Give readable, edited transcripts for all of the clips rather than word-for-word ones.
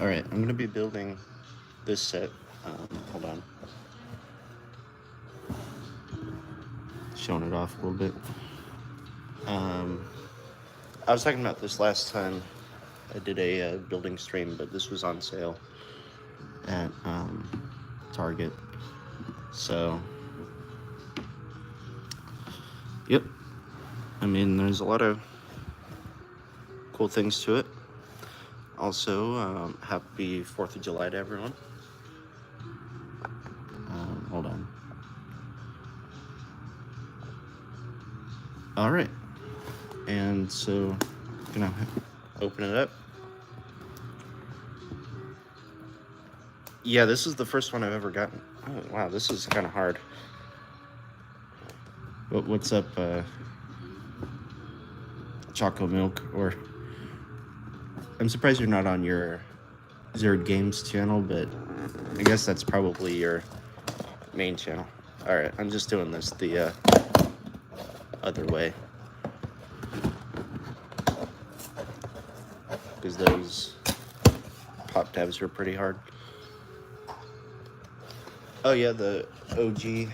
Alright, I'm gonna be building this set. Hold on. Showing it off a little bit. I was talking about this last time I did a building stream, but this was on sale at Target. So, yep. I mean, there's a lot of cool things to it. Also, happy 4th of July to everyone. Hold on. Alright. And so, gonna open it up. Yeah, this is the first one I've ever gotten. Oh, wow, this is kind of hard. What's up, Choco Milk? Or I'm surprised you're not on your Zerd Games channel, but I guess that's probably your main channel. Alright, I'm just doing this the other way, because those pop tabs are pretty hard. Oh yeah, the OG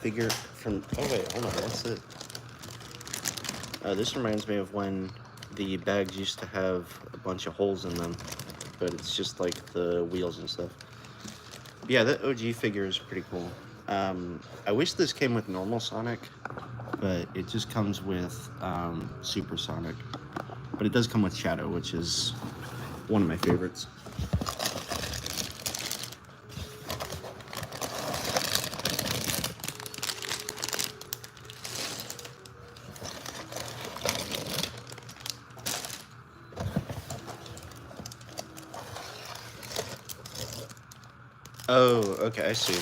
figure from... Oh wait, hold on, what's it? This reminds me of when the bags used to have a bunch of holes in them, but it's just like the wheels and stuff. Yeah, the OG figure is pretty cool. I wish this came with normal Sonic, but it just comes with Super Sonic. But it does come with Shadow, which is one of my favorites. Oh, okay, I see.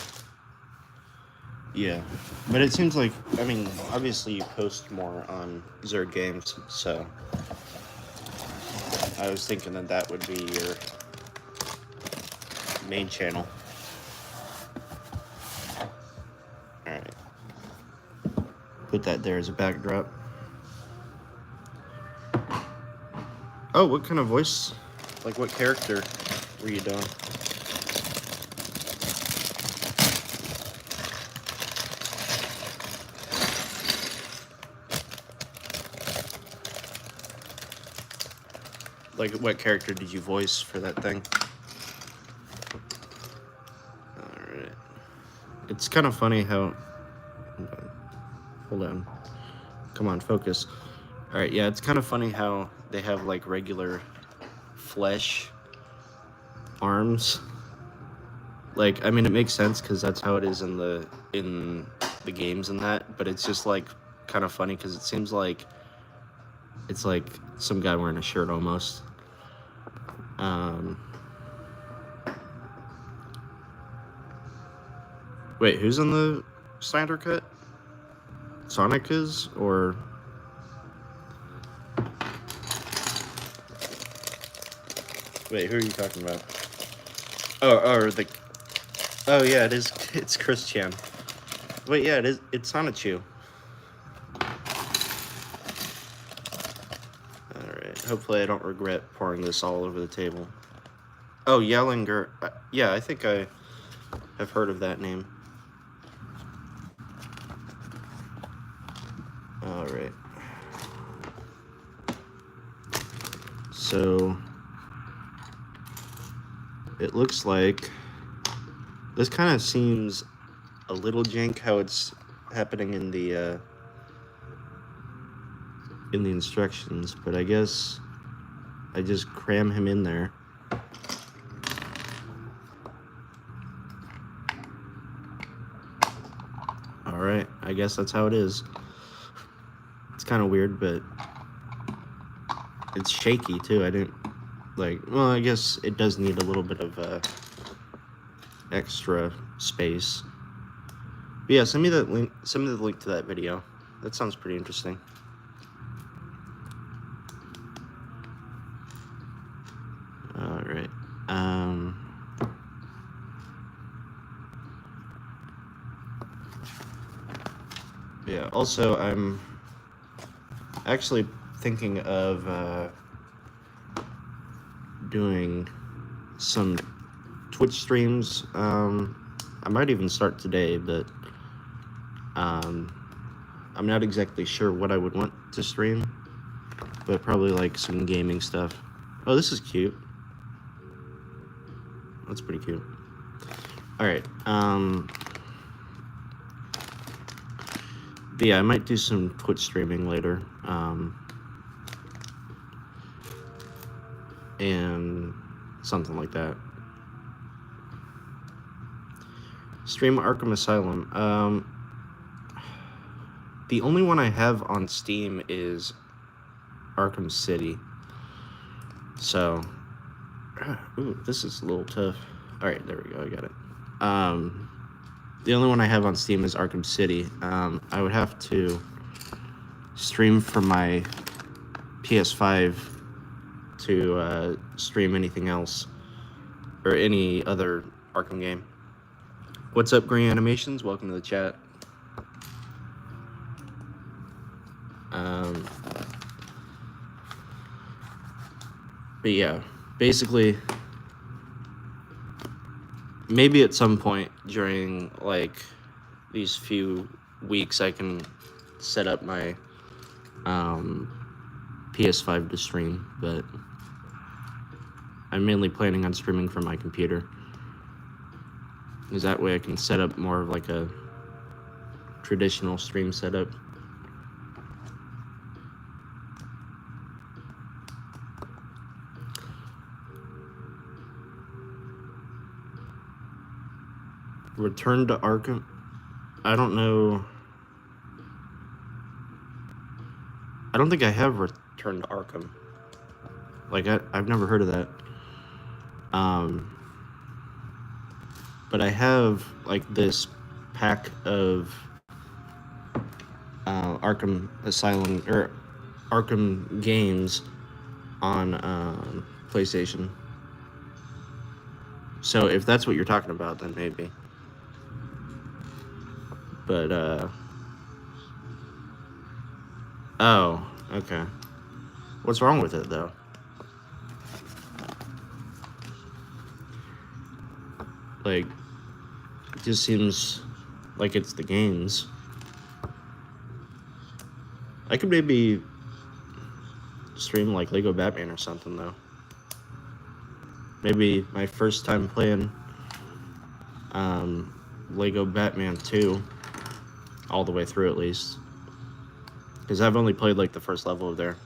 Yeah, but it seems like, I mean, obviously you post more on Zerd Games, so I was thinking that that would be your main channel. Alright. Put that there as a backdrop. Oh, what kind of voice? Like, what character were you doing? Like, what character did you voice for that thing? Alright. It's kind of funny how... Hold on. Come on, focus. Alright, yeah, it's kind of funny how they have, like, regular flesh arms. Like, I mean, it makes sense because that's how it is in the games and that, but it's just, like, kind of funny because it seems like it's like some guy wearing a shirt almost. Wait, who's in the Snyder Cut? Sonic is, or... Wait, who are you talking about? Oh, oh yeah, it is. It's Chris Chan. Wait, yeah, it is. It's Sonichu. All right. Hopefully, I don't regret pouring this all over the table. Oh, Yellinger. Yeah, I think I have heard of that name. All right. So it looks like this kind of seems a little jank how it's happening in the instructions, but I guess I just cram him in there. Alright, I guess that's how it is. It's kind of weird, but it's shaky too. I didn't, like, well, I guess it does need a little bit of extra space. But yeah, send me that link. Send me the link to that video. That sounds pretty interesting. All right. Yeah. Also, I'm actually thinking of doing some Twitch streams. I might even start today, but I'm not exactly sure what I would want to stream, but probably like some gaming stuff. Oh, this is cute. That's pretty cute. All right. But yeah, I might do some Twitch streaming later. And something like that. Stream Arkham Asylum. The only one I have on Steam is Arkham City. So, ooh, this is a little tough. All right, there we go. I got it. The only one I have on Steam is Arkham City. I would have to stream from my PS5 to stream anything else or any other Arkham game. What's up, Green Animations? Welcome to the chat. But yeah, basically, maybe at some point during like these few weeks I can set up my PS5 to stream, but I'm mainly planning on streaming from my computer, because that way I can set up more of like a traditional stream setup. Return to Arkham? I don't know. I don't think I have Return to Arkham. Like, I've never heard of that. But I have, like, this pack of Arkham Asylum, or Arkham games on PlayStation. So if that's what you're talking about, then maybe. But, oh, okay. What's wrong with it, though? Like, it just seems like it's the games. I could maybe stream, like, Lego Batman or something, though. Maybe my first time playing Lego Batman 2, all the way through at least. Because I've only played, like, the first level of there.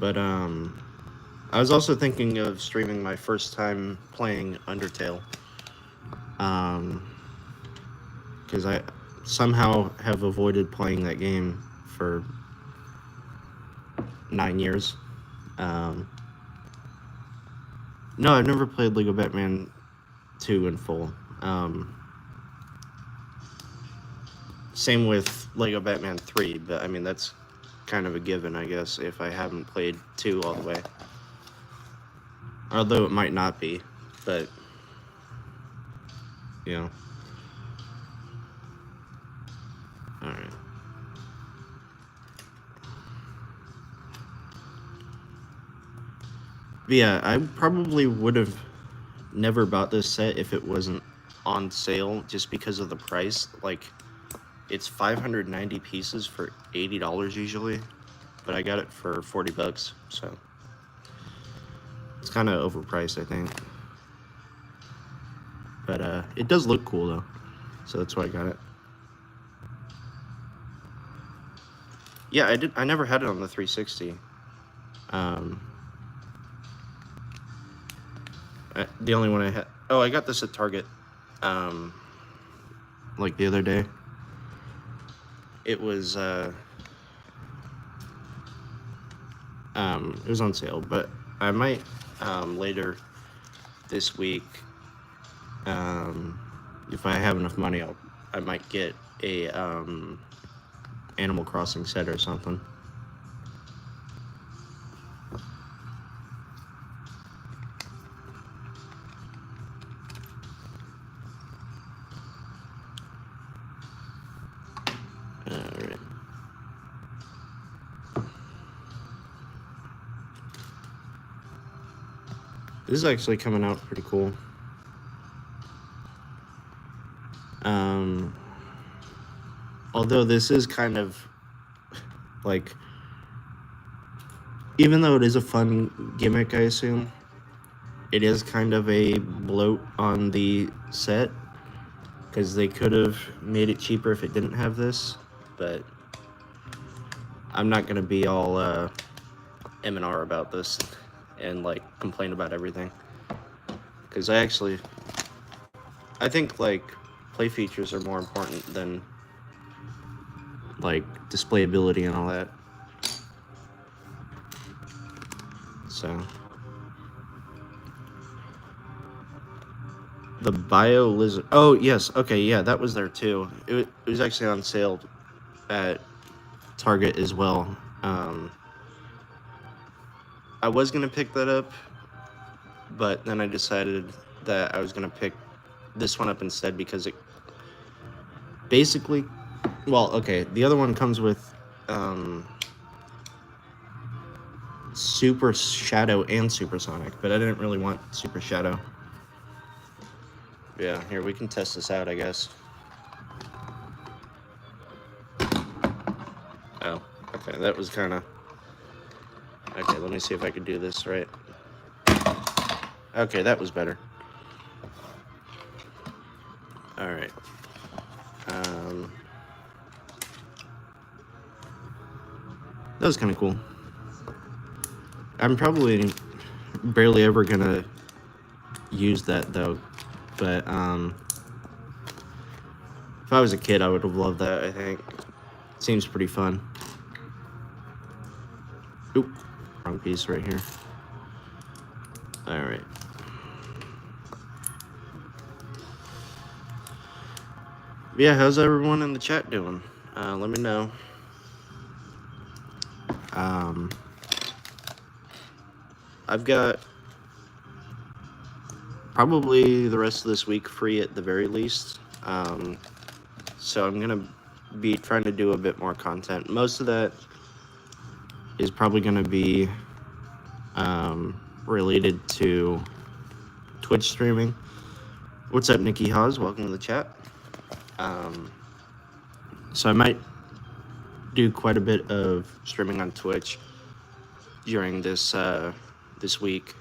But, I was also thinking of streaming my first time playing Undertale. Because I somehow have avoided playing that game for 9 years. No, I've never played Lego Batman 2 in full. Same with Lego Batman 3, but I mean, that's kind of a given, I guess, if I haven't played 2 all the way. Although it might not be, but, you know. Alright. But yeah, I probably would have never bought this set if it wasn't on sale, just because of the price. Like, it's 590 pieces for $80 usually, but I got it for 40 bucks, so it's kind of overpriced, I think. But it does look cool though, so that's why I got it. Yeah, I never had it on the 360. The only one I had. Oh, I got this at Target, like the other day. It was it was on sale, but I might later this week, if I have enough money, I might get a Animal Crossing set or something. This is actually coming out pretty cool. Although this is kind of like, even though it is a fun gimmick, I assume, it is kind of a bloat on the set, because they could have made it cheaper if it didn't have this, but I'm not going to be all M&R about this and like complain about everything, because I think like play features are more important than like displayability and all that. So the Bio Lizard. Oh yes, okay, yeah, that was there too. It was actually on sale at Target as well. I was gonna pick that up, but then I decided that I was gonna pick this one up instead, because it basically, well, okay, the other one comes with Super Shadow and Supersonic, but I didn't really want Super Shadow. Yeah, here, we can test this out, I guess. Oh, okay, that was kind of... Okay, let me see if I can do this right. Okay, that was better. Alright. That was kind of cool. I'm probably barely ever gonna use that though, but if I was a kid, I would have loved that, I think. Seems pretty fun. Oop, wrong piece right here. Alright. Yeah, how's everyone in the chat doing? Let me know. I've got probably the rest of this week free at the very least. So I'm gonna be trying to do a bit more content. Most of that is probably gonna be related to Twitch streaming. What's up, Nikki Hawes? Welcome to the chat. So I might do quite a bit of streaming on Twitch during this this week,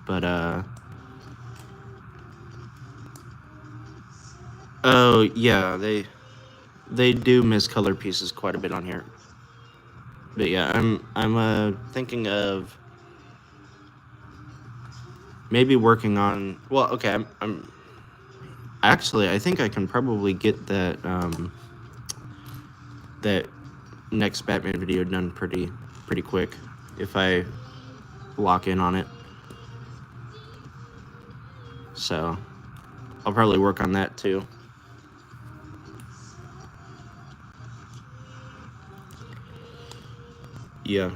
but oh yeah, they do miss color pieces quite a bit on here. But yeah, I'm thinking of maybe working on, well, okay, I'm actually, I think I can probably get that that next Batman video done pretty quick if I lock in on it. So I'll probably work on that too. Yeah,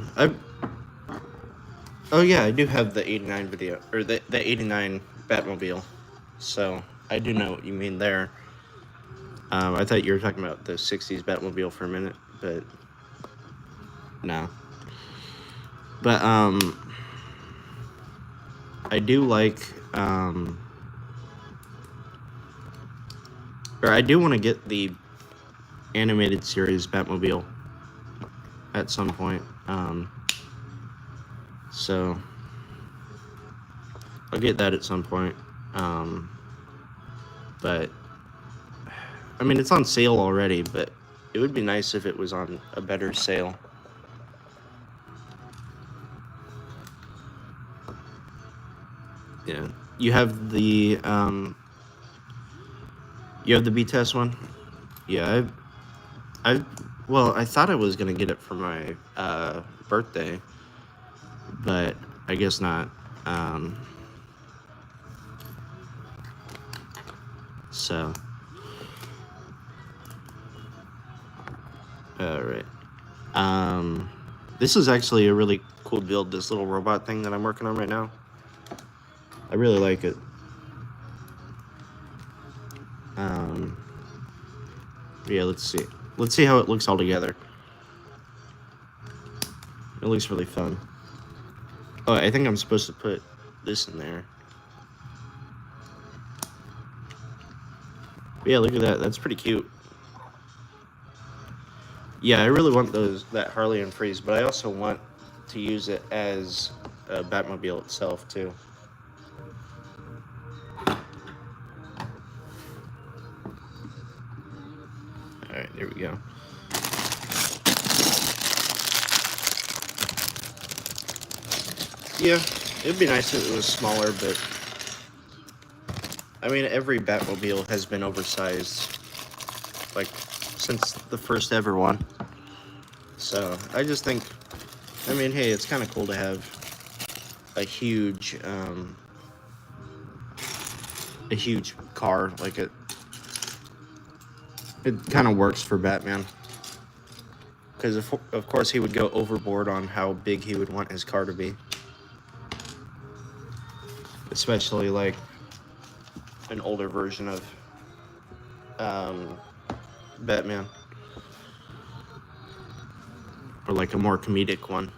oh yeah, I do have the 89 video, or the 89 Batmobile, so I do know what you mean there. I thought you were talking about the 60s Batmobile for a minute, but no. But I do like, or I do want to get the animated series Batmobile at some point. So I'll get that at some point. But I mean, it's on sale already, but it would be nice if it was on a better sale. Yeah, you have the B-Test one. Yeah, well, I thought I was gonna get it for my birthday, but I guess not. So, all right. This is actually a really cool build. This little robot thing that I'm working on right now. I really like it. Yeah, let's see. Let's see how it looks all together. It looks really fun. Oh, I think I'm supposed to put this in there. But yeah, look at that. That's pretty cute. Yeah, I really want that Harley and Freeze, but I also want to use it as a Batmobile itself too. All right, there we go. Yeah, it'd be nice if it was smaller, but I mean, every Batmobile has been oversized, like, since the first ever one. So I just think, I mean, hey, it's kind of cool to have a huge car. Like it kind of works for Batman, because of course he would go overboard on how big he would want his car to be, especially like an older version of Batman, or like a more comedic one.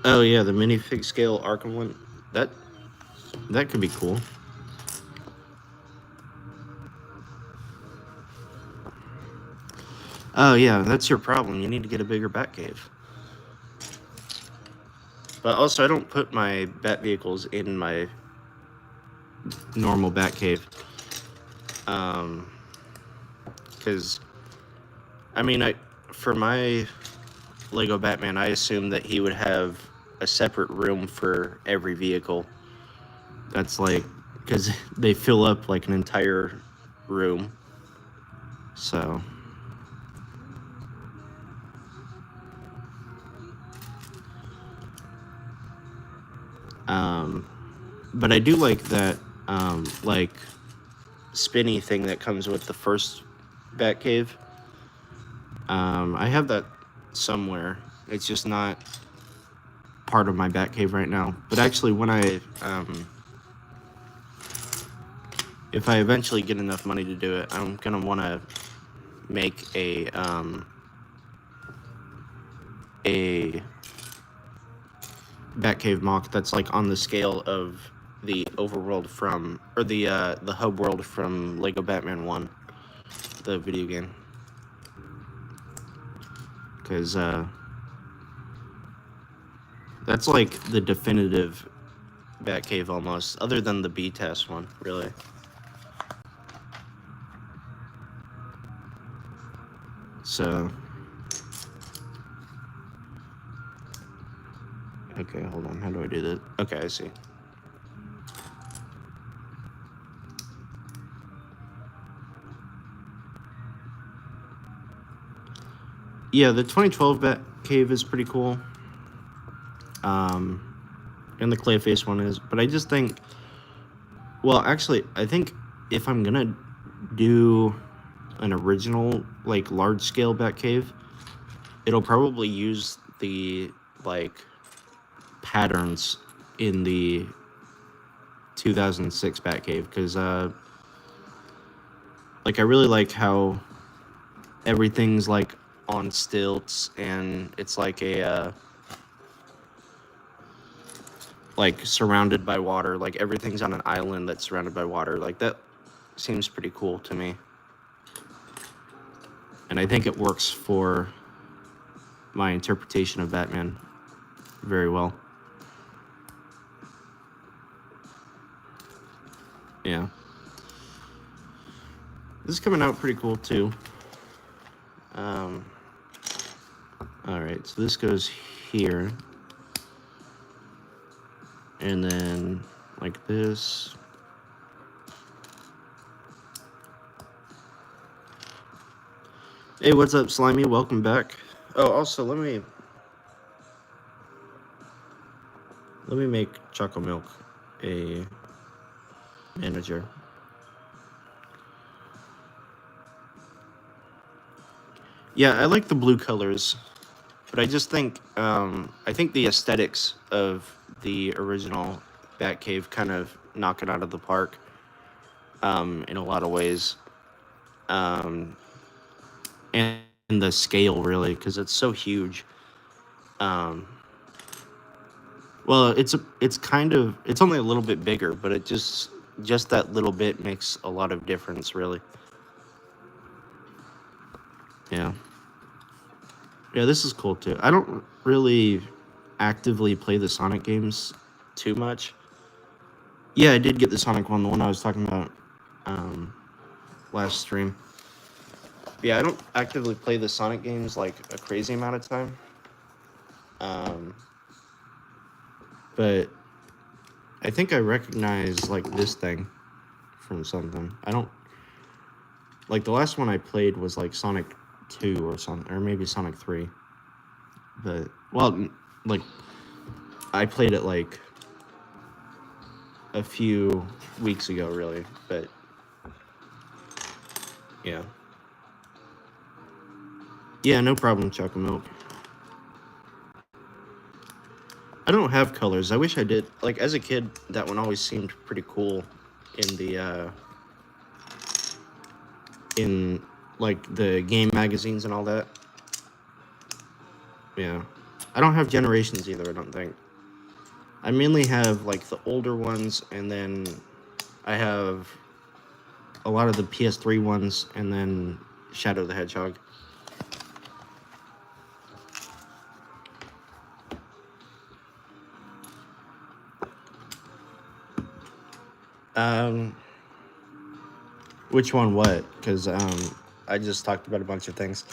Oh yeah, the minifig scale Arkham one. That could be cool. Oh yeah, that's your problem. You need to get a bigger Batcave. But also, I don't put my Bat vehicles in my normal Batcave. Because, I mean, for my Lego Batman, I assume that he would have a separate room for every vehicle. That's like, because they fill up like an entire room. So. But I do like that, like, spinny thing that comes with the first Batcave. I have that somewhere. It's just not part of my Batcave right now. But actually, when if I eventually get enough money to do it, I'm gonna want to make a Batcave mock that's like on the scale of the overworld from, or the hub world from Lego Batman 1, the video game. Because that's like the definitive Batcave almost, other than the B-Test one, really. So, okay, hold on. How do I do that? Okay, I see. Yeah, the 2012 Batcave is pretty cool. And the Clayface one is, but I just think, well, actually, I think if I'm gonna do an original, like, large-scale Batcave, it'll probably use the, like, patterns in the 2006 Batcave, because, like, I really like how everything's, like, on stilts, and it's like a, like, surrounded by water. Like, everything's on an island that's surrounded by water. Like, that seems pretty cool to me. And I think it works for my interpretation of Batman very well. Yeah. This is coming out pretty cool, too. Alright, so this goes here. And then, like this. Hey, what's up, Slimy? Welcome back. Oh, also, let me make Choco Milk a manager. Yeah, I like the blue colors, but I just think, I think the aesthetics of the original Batcave kind of knock it out of the park, in a lot of ways. And the scale, really, because it's so huge. Um, well, it's only a little bit bigger, but it just that little bit makes a lot of difference, really. Yeah. Yeah, this is cool too. I don't really actively play the Sonic games too much. Yeah, I did get the Sonic one, the one I was talking about um, last stream. Yeah, I don't actively play the Sonic games like a crazy amount of time. Um, but I think I recognize like this thing from something. I don't like the last one I played was like Sonic 2 or something, or maybe Sonic 3. But like I played it like a few weeks ago, really. But yeah, yeah, no problem, chocolate milk. I don't have colors. I wish I did. Like as a kid, that one always seemed pretty cool in the in like the game magazines and all that. Yeah. I don't have Generations either, I don't think. I mainly have like the older ones, and then I have a lot of the PS3 ones, and then Shadow the Hedgehog. Um, which one? What? Because I just talked about a bunch of things.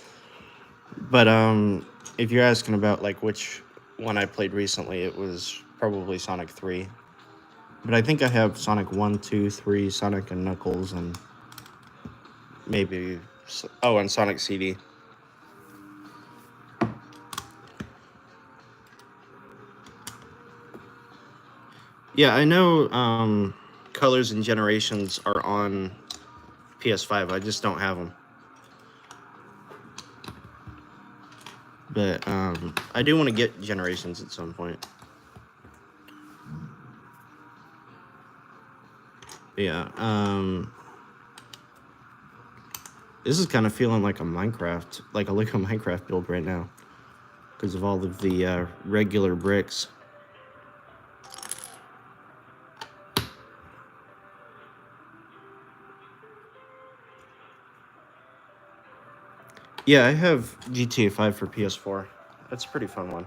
But if you're asking about like which one I played recently, it was probably Sonic 3. But I think I have Sonic 1, 2, 3, Sonic and Knuckles, and maybe and Sonic CD. Yeah, I know Colors and Generations are on PS5. I just don't have them. But I do want to get Generations at some point. Yeah. This is kind of feeling like a Minecraft, like a Lego Minecraft build right now, because of all of the regular bricks. Yeah, I have GTA 5 for PS4. That's a pretty fun one.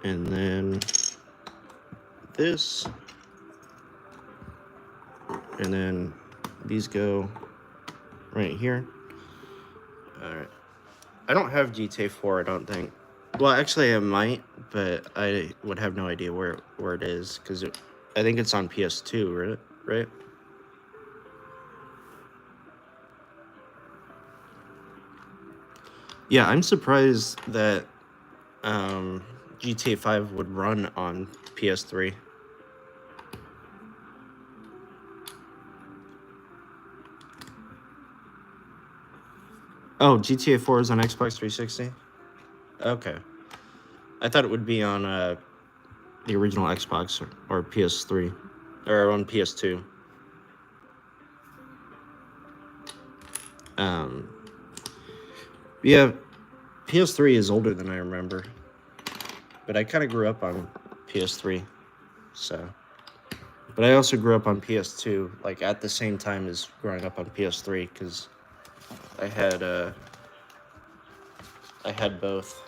And then this. And then these go right here. Alright. I don't have GTA 4, I don't think. Well, actually, I might, but I would have no idea where it is, because I think it's on PS2, right? Right? Yeah, I'm surprised that GTA 5 would run on PS3. Oh, GTA 4 is on Xbox 360? Okay. I thought it would be on the original Xbox or PS3, or on PS2. Um, yeah, PS3 is older than I remember, but I kind of grew up on PS3, so. But I also grew up on PS2, like at the same time as growing up on PS3, because I had uh, I had both.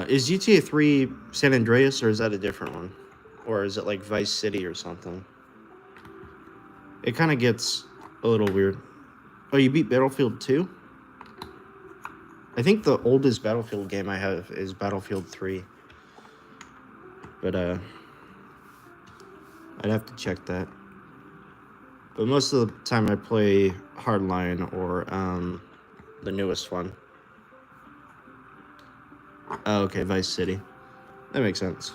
Is GTA 3 San Andreas, or is that a different one? Or is it like Vice City or something? It kind of gets a little weird. Oh, you beat Battlefield 2? I think the oldest Battlefield game I have is Battlefield 3. But I'd have to check that. But most of the time I play Hardline or the newest one. Oh, okay, Vice City. That makes sense.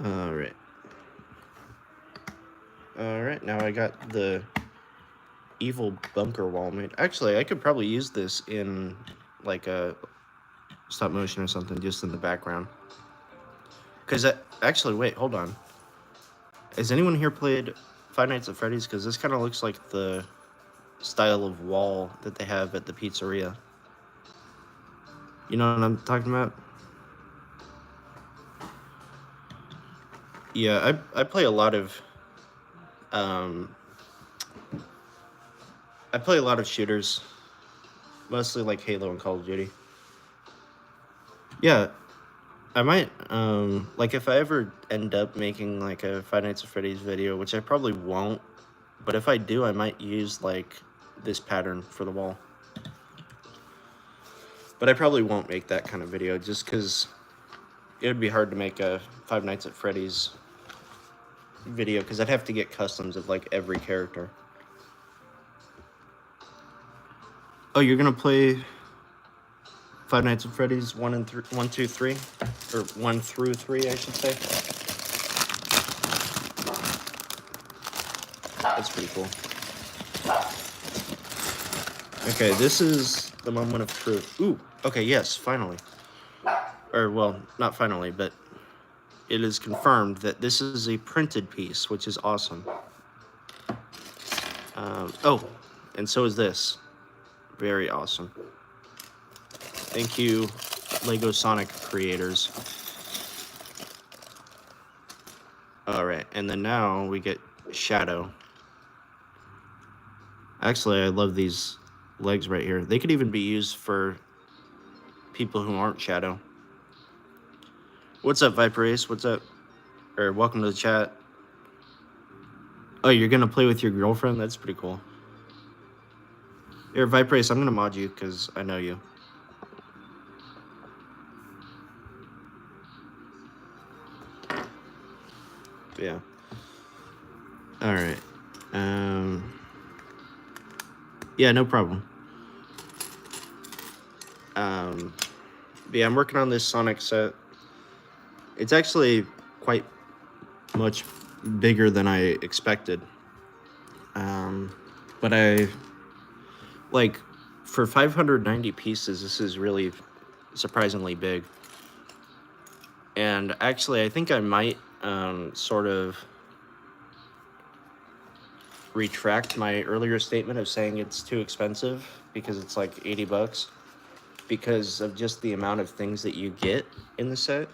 All right. Alright, now I got the evil bunker wall made. Actually, I could probably use this in like a stop motion or something just in the background. Because actually, wait, hold on. Has anyone here played Five Nights at Freddy's? Because this kind of looks like the style of wall that they have at the pizzeria. You know what I'm talking about? Yeah, I play a lot of I play a lot of shooters, mostly like Halo and Call of Duty. Yeah, I might like if I ever end up making like a Five Nights at Freddy's video, which I probably won't, but if I do, I might use like this pattern for the wall. But I probably won't make that kind of video just because it would be hard to make a Five Nights at Freddy's video because I'd have to get customs of like every character. Oh, you're gonna play Five Nights at Freddy's 1, 2, 3, or 1 through 3, I should say. That's pretty cool. Okay, this is the moment of truth. Ooh, okay, yes, finally. Or, well, not finally, but it is confirmed that this is a printed piece, which is awesome. Oh, and so is this. Very awesome. Thank you, Lego Sonic creators. Alright, and then now we get Shadow. Actually, I love these legs right here. They could even be used for people who aren't Shadow. What's up, Viper Ace? What's up? Or welcome to the chat. Oh, you're gonna play with your girlfriend? That's pretty cool. Here, Viper Ace, I'm gonna mod you because I know you. Yeah. Alright. Yeah, no problem. But yeah, I'm working on this Sonic set. It's actually quite much bigger than I expected. But like, for 590 pieces, this is really surprisingly big. And actually, I think I might sort of retract my earlier statement of saying it's too expensive because it's like 80 bucks. Because of just the amount of things that you get in the set,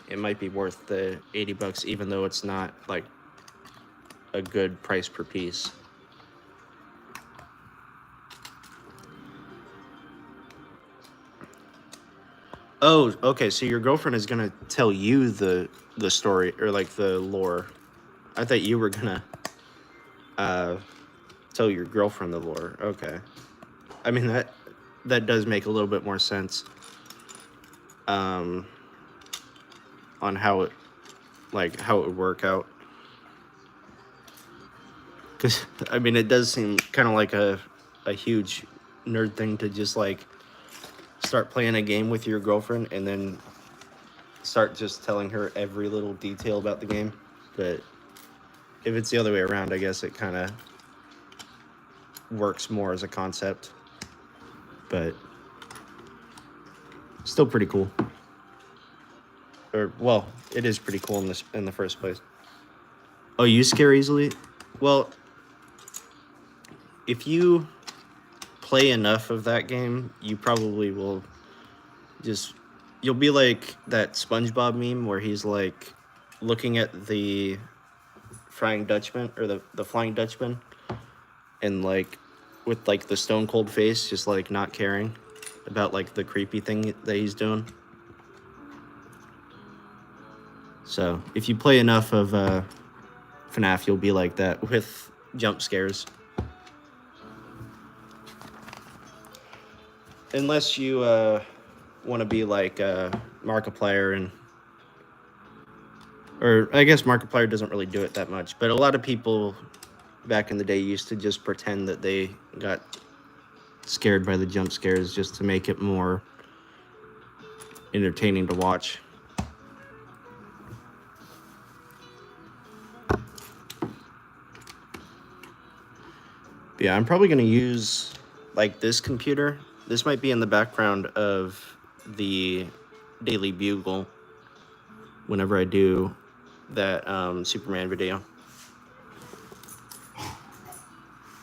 it might be worth the 80 bucks, even though it's not like a good price per piece. Oh, okay. So your girlfriend is gonna tell you the story or like the lore. I thought you were gonna tell your girlfriend the lore. Okay. I mean that does make a little bit more sense. On how it would work out. Because I mean, it does seem kind of like a huge nerd thing to just like start playing a game with your girlfriend and then start just telling her every little detail about the game. But if it's the other way around, I guess it kind of works more as a concept. But still pretty cool. Or, well, it is pretty cool in the first place. Oh, you scare easily? Well, if you play enough of that game, you probably will you'll be like that SpongeBob meme where he's like looking at the Flying Dutchman or the Flying Dutchman and like with like the stone cold face, just like not caring about like the creepy thing that he's doing. So if you play enough of FNAF, you'll be like that with jump scares. Unless you want to be like Markiplier or I guess Markiplier doesn't really do it that much, but a lot of people back in the day used to just pretend that they got scared by the jump scares just to make it more entertaining to watch. Yeah, I'm probably gonna use like this computer. This might be in the background of the Daily Bugle whenever I do that Superman video.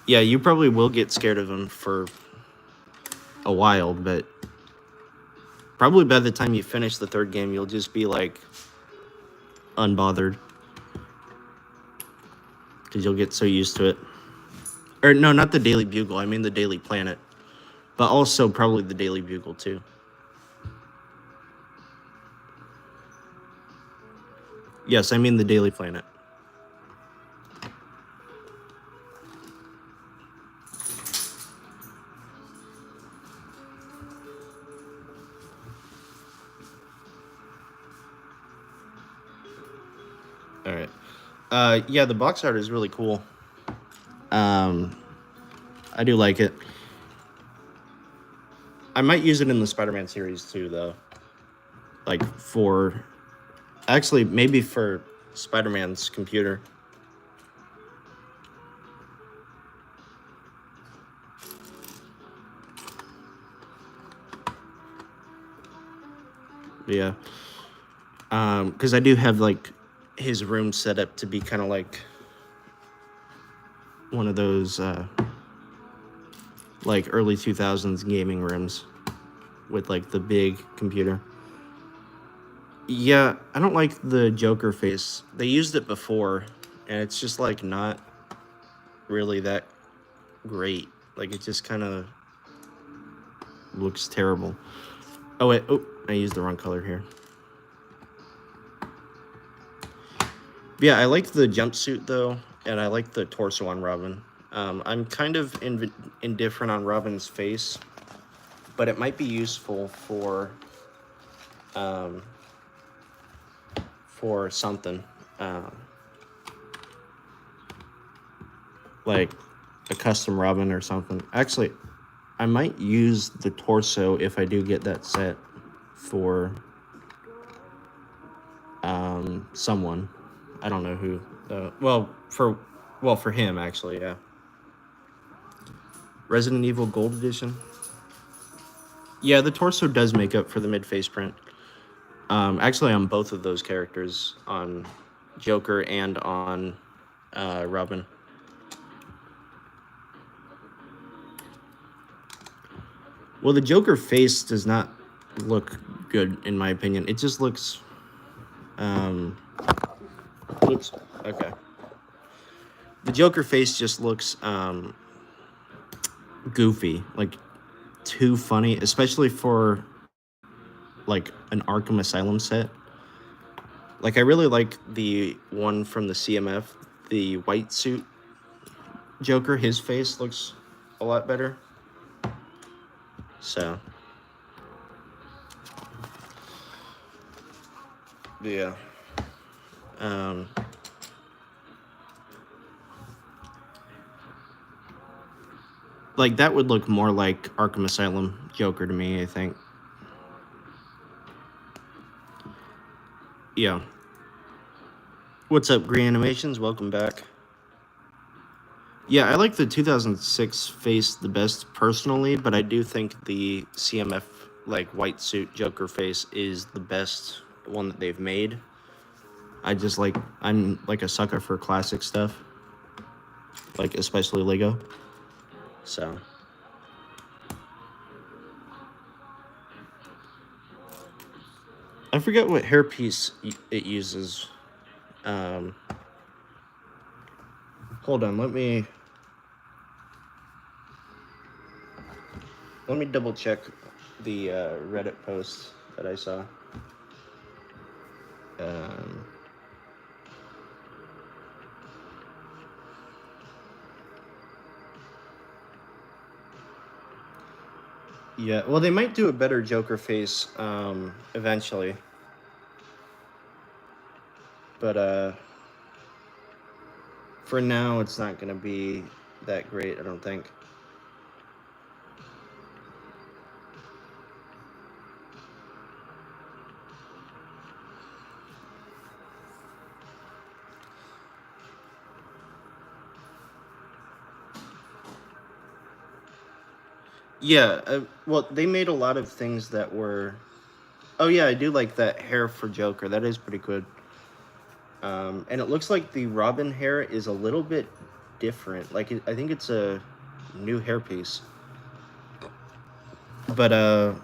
Yeah, you probably will get scared of him for a while, but probably by the time you finish the third game, you'll just be like unbothered because you'll get so used to it. Or no, not the Daily Bugle. I mean the Daily Planet, but also probably the Daily Bugle too. Yes, I mean the Daily Planet. All right. Yeah, the box art is really cool. I do like it. I might use it in the Spider-Man series too, though. Like for, actually, maybe for Spider-Man's computer. Yeah. Because I do have like his room set up to be kind of like one of those like early 2000s gaming rooms with like the big computer. Yeah, I don't like the Joker face. They used it before, and it's just like not really that great. Like it just kind of looks terrible. Oh wait, oh, I used the wrong color here. Yeah, I like the jumpsuit though, and I like the torso on Robin. I'm kind of indifferent on Robin's face, but it might be useful for something, like a custom Robin or something. Actually, I might use the torso if I do get that set for someone. I don't know who. For him actually, yeah. Resident Evil Gold Edition. Yeah, the torso does make up for the mid face print. Actually, on both of those characters, on Joker and on Robin. Well, the Joker face does not look good, in my opinion. It just looks, looks okay. The Joker face just looks goofy, like too funny, especially for like an Arkham Asylum set. Like I really like the one from the CMF, the white suit Joker. His face looks a lot better. So yeah. Like that would look more like Arkham Asylum Joker to me, I think. Yeah. What's up, Green Animations? Welcome back. Yeah, I like the 2006 face the best personally, but I do think the CMF like white suit Joker face is the best one that they've made. I'm like a sucker for classic stuff, like especially Lego. So I forget what hairpiece it uses. Hold on, let me double check the Reddit post that I saw. Yeah, well, they might do a better Joker face eventually, but for now, it's not gonna be that great, I don't think. Yeah, well, they made a lot of things that were. Oh yeah, I do like that hair for Joker. That is pretty good. And it looks like the Robin hair is a little bit different. Like I think it's a new hairpiece. But uh,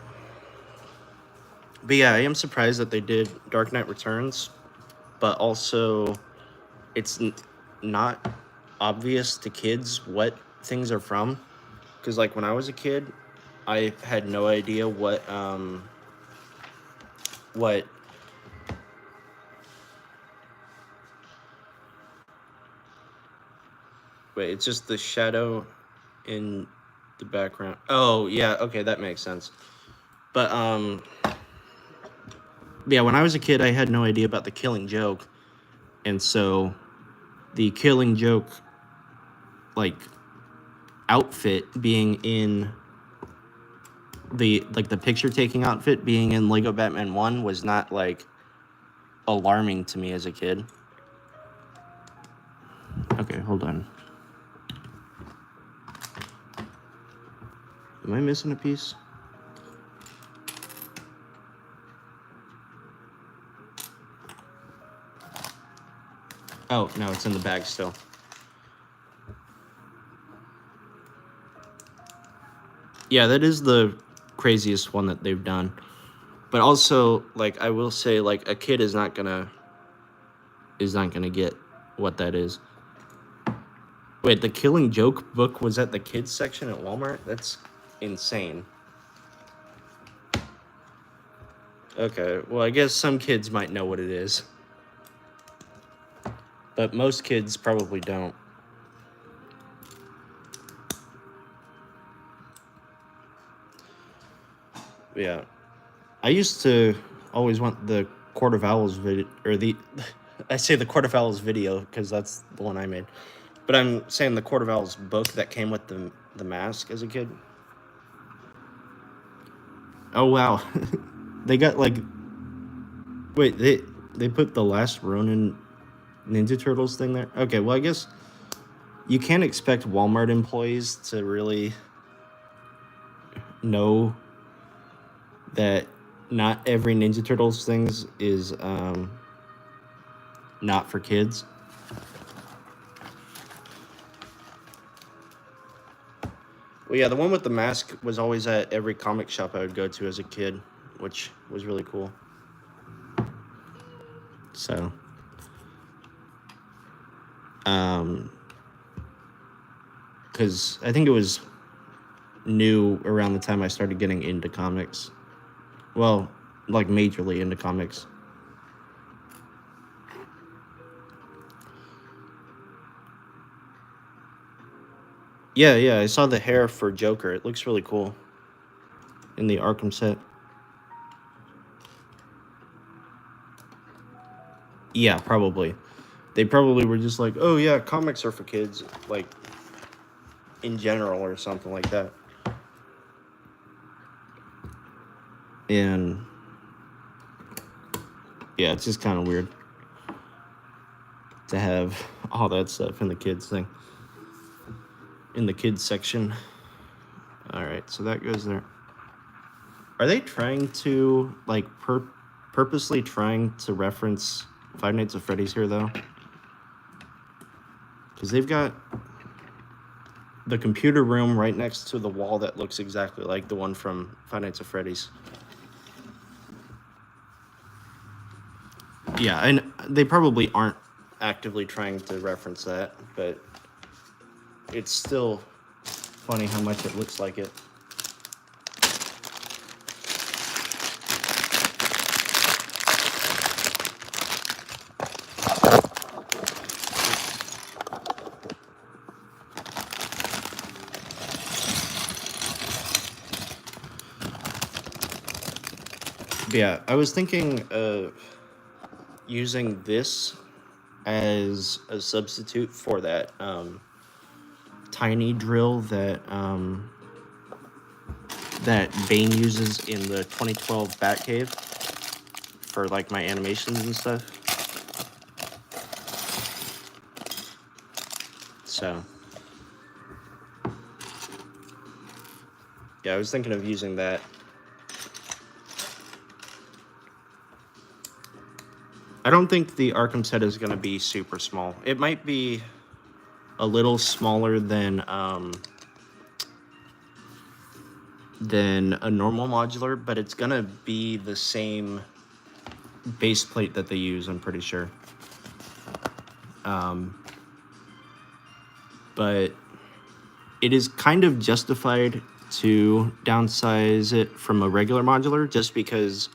but yeah, I am surprised that they did Dark Knight Returns, but also it's not obvious to kids what things are from. Because like when I was a kid, I had no idea what wait, it's just the shadow in the background. Oh yeah, okay, that makes sense. But yeah, when I was a kid, I had no idea about the Killing Joke, and so the Killing Joke like outfit being in the picture taking outfit being in Lego Batman 1 was not like alarming to me as a kid. Okay, hold on. Am I missing a piece? Oh, no, it's in the bag still. Yeah, that is the craziest one that they've done. But also, like, I will say, like, a kid is not gonna get what that is. Wait, the Killing Joke book was at the kids section at Walmart? That's insane. Okay, well, I guess some kids might know what it is. But most kids probably don't. Yeah. I used to always want the Court of Owls video, or the, I say the Court of Owls video because that's the one I made. But I'm saying the Court of Owls book that came with the mask as a kid. Oh wow, they got like, wait, they put the last Ronin Ninja Turtles thing there. Okay, well I guess you can't expect Walmart employees to really know that not every Ninja Turtles things is not for kids. Well, yeah, the one with the mask was always at every comic shop I would go to as a kid, which was really cool. So, because I think it was new around the time I started getting into comics. Well, like majorly into comics. Yeah, yeah, I saw the hair for Joker. It looks really cool in the Arkham set. Yeah, probably. They probably were just like, oh yeah, comics are for kids, like in general or something like that. And yeah, it's just kind of weird to have all that stuff in the kids thing. In the kids section. All right, so that goes there. Are they trying to like purposely trying to reference Five Nights at Freddy's here though? Because they've got the computer room right next to the wall that looks exactly like the one from Five Nights at Freddy's. Yeah, and they probably aren't actively trying to reference that, but it's still funny how much it looks like it. Yeah, I was thinking of using this as a substitute for that tiny drill that Bane uses in the 2012 Batcave for like my animations and stuff. So Yeah, I was thinking of using that. I don't think the Arkham set is going to be super small. It might be a little smaller than a normal modular, but it's going to be the same base plate that they use, I'm pretty sure. But it is kind of justified to downsize it from a regular modular, just because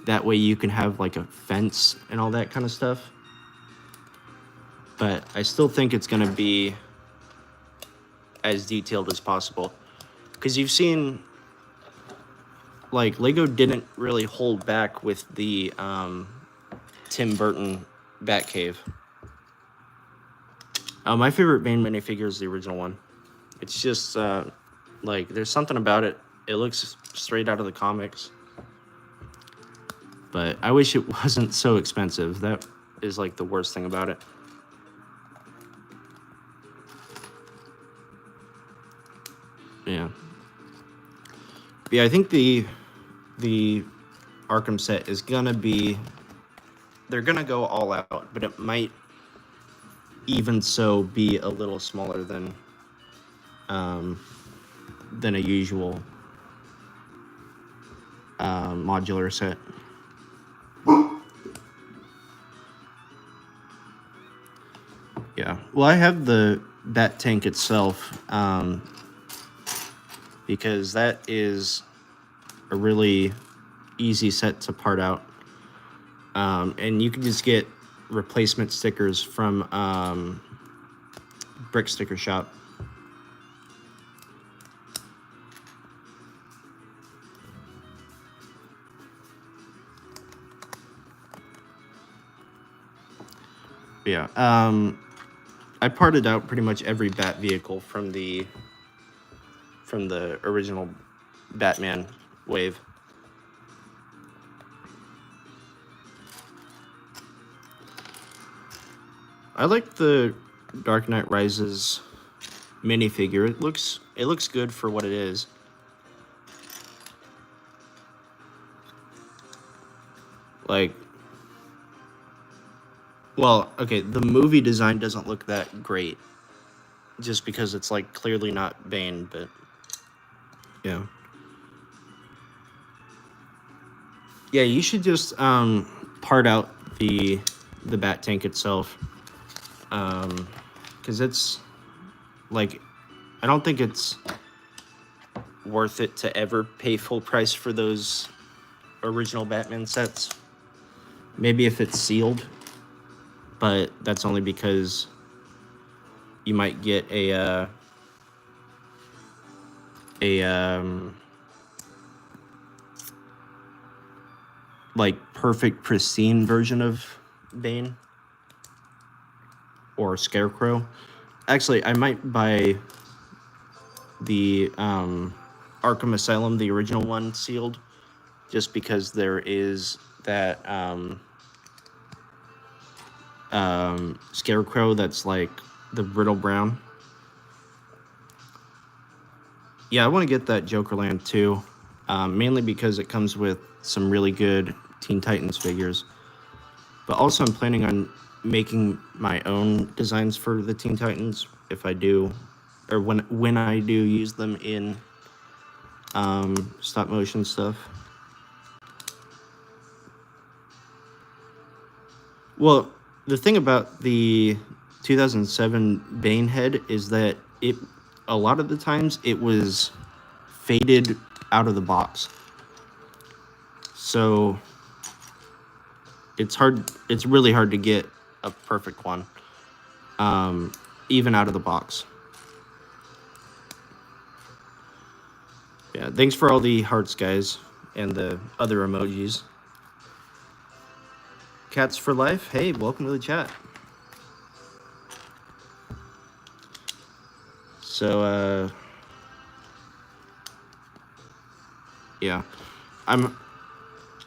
that way you can have like a fence and all that kind of stuff. But I still think it's going to be as detailed as possible, because you've seen, like, Lego didn't really hold back with the Tim Burton Batcave. My favorite Bane minifigure is the original one. It's just like, there's something about it. It looks straight out of the comics. But I wish it wasn't so expensive. That is like the worst thing about it. Yeah. Yeah, I think the Arkham set is gonna be, they're gonna go all out, but it might even so be a little smaller than a usual modular set. Yeah, well, I have the Bat Tank itself, because that is a really easy set to part out. And you can just get replacement stickers from Brick Sticker Shop. Yeah, I parted out pretty much every Bat vehicle from the original Batman wave. I like the Dark Knight Rises minifigure. It looks good for what it is. Like, well, okay, the movie design doesn't look that great, just because it's like clearly not Bane, but yeah. Yeah, you should just part out the Bat Tank itself, because it's like, I don't think it's worth it to ever pay full price for those original Batman sets. Maybe if it's sealed, but that's only because you might get a like perfect pristine version of Bane or Scarecrow. Actually, I might buy the Arkham Asylum, the original one, sealed, just because there is that Scarecrow that's like the brittle brown. Yeah, I want to get that Jokerland too, mainly because it comes with some really good Teen Titans figures. But also I'm planning on making my own designs for the Teen Titans if I do, or when I do use them in stop motion stuff. Well, the thing about the 2007 Bane head is that a lot of the times it was faded out of the box. So it's really hard to get a perfect one, even out of the box. Yeah, thanks for all the hearts, guys, and the other emojis. Cats for Life, hey, welcome to the chat. So, yeah, I'm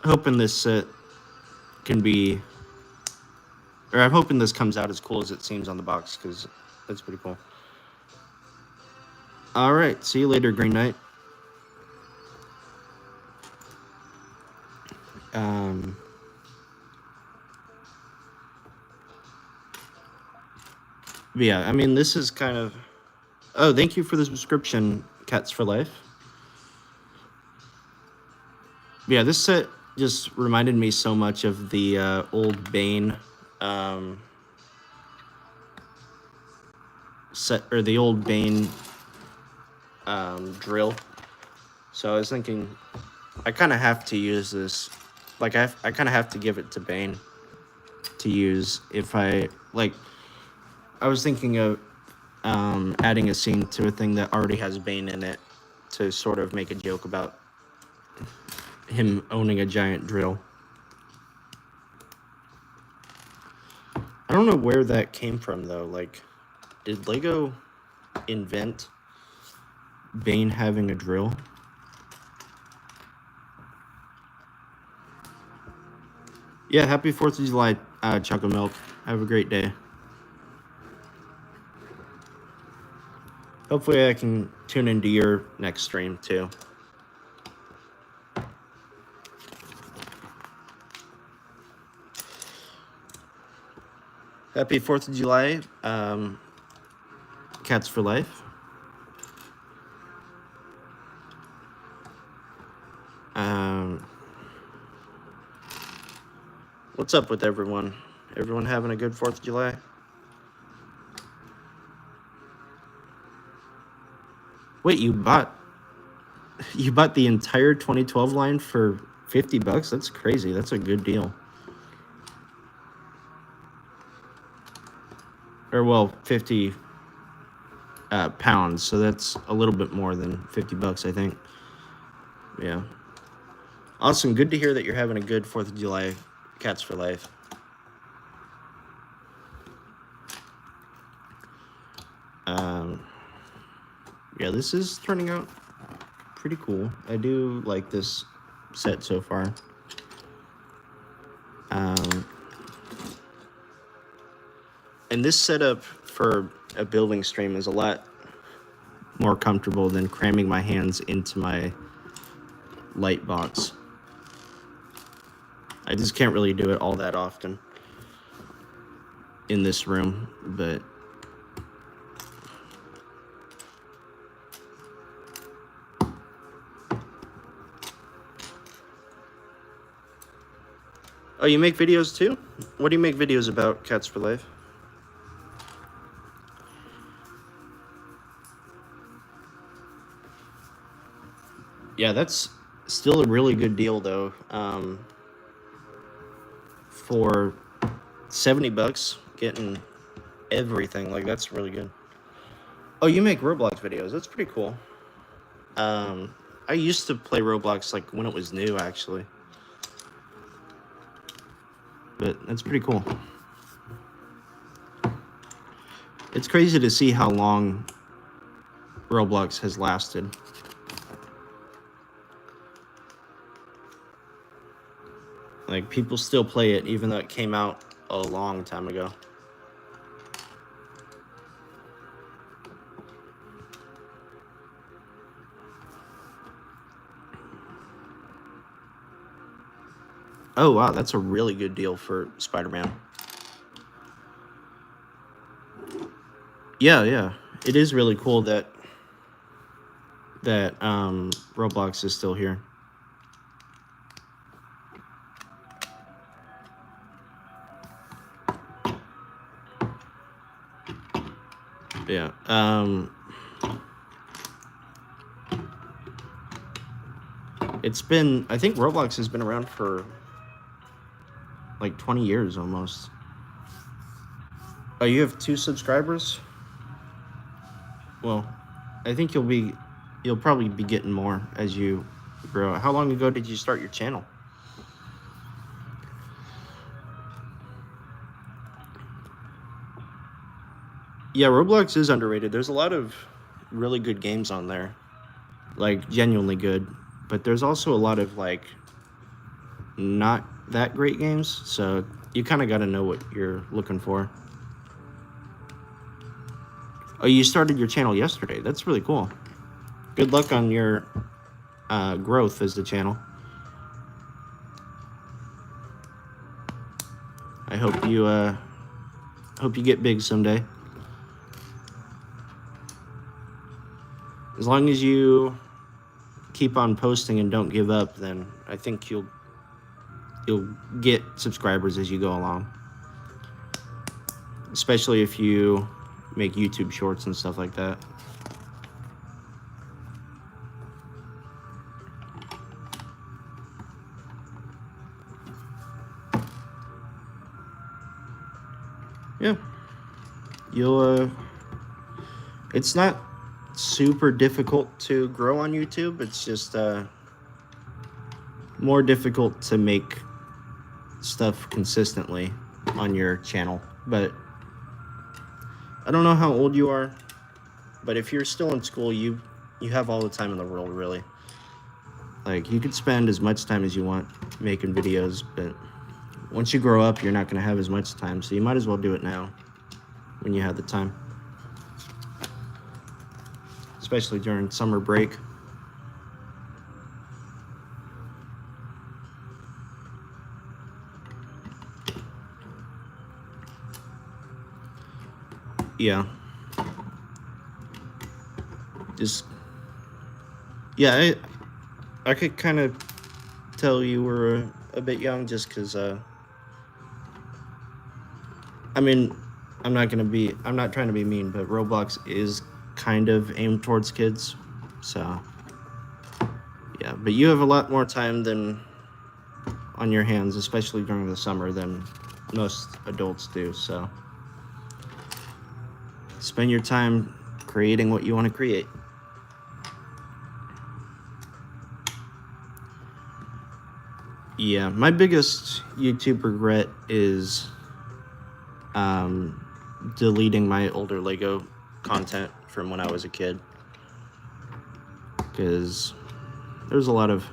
hoping this set can be, or I'm hoping this comes out as cool as it seems on the box, because that's pretty cool. All right, see you later, Green Knight. Um, but yeah, I mean, this is kind of... Oh, thank you for the subscription, Cats for Life. Yeah, this set just reminded me so much of the old Bane set, or the old Bane drill. So I was thinking, I kind of have to use this. Like, I kind of have to give it to Bane to use if I, like, I was thinking of adding a scene to a thing that already has Bane in it to sort of make a joke about him owning a giant drill. I don't know where that came from, though. Like, did Lego invent Bane having a drill? Yeah, happy 4th of July, Chocolate Milk. Have a great day. Hopefully I can tune into your next stream, too. Happy 4th of July, Cats for Life. What's up with everyone? Everyone having a good 4th of July? Wait, you bought the entire 2012 line for $50? That's crazy. That's a good deal. Or, well, 50 pounds, so that's a little bit more than $50, I think. Yeah. Awesome. Good to hear that you're having a good 4th of July, Cats for Life. Yeah, this is turning out pretty cool. I do like this set so far. And this setup for a building stream is a lot more comfortable than cramming my hands into my light box. I just can't really do it all that often in this room, but oh, you make videos too? What do you make videos about, Cats for Life? Yeah, that's still a really good deal, though. For $70, getting everything, like, that's really good. Oh, you make Roblox videos. That's pretty cool. I used to play Roblox, like, when it was new, actually. But that's pretty cool. It's crazy to see how long Roblox has lasted. Like, people still play it, even though it came out a long time ago. Oh, wow, that's a really good deal for Spider-Man. Yeah. It is really cool that Roblox is still here. Yeah. It's been, I think Roblox has been around for like 20 years almost. Oh, you have 2 subscribers? Well, I think you'll probably be getting more as you grow. How long ago did you start your channel? Yeah, Roblox is underrated. There's a lot of really good games on there. Like, genuinely good. But there's also a lot of, like, not that great games. So you kind of got to know what you're looking for. Oh, you started your channel yesterday. That's really cool. Good luck on your growth as the channel. I hope you get big someday. As long as you keep on posting and don't give up, then I think you'll get subscribers as you go along. Especially if you make YouTube shorts and stuff like that. Yeah. You'll it's not super difficult to grow on YouTube. It's just more difficult to make stuff consistently on your channel. But I don't know how old you are, but if you're still in school, you have all the time in the world, really. Like, you could spend as much time as you want making videos, but once you grow up, you're not going to have as much time, so you might as well do it now when you have the time. Especially during summer break. Yeah. Yeah, I could kind of tell you were a bit young just because, I mean, I'm not trying to be mean, but Roblox is kind of aimed towards kids, so, yeah, but you have a lot more time on your hands, especially during the summer, than most adults do, so spend your time creating what you want to create. Yeah, my biggest YouTube regret is deleting my older Lego content from when I was a kid, because there's a lot of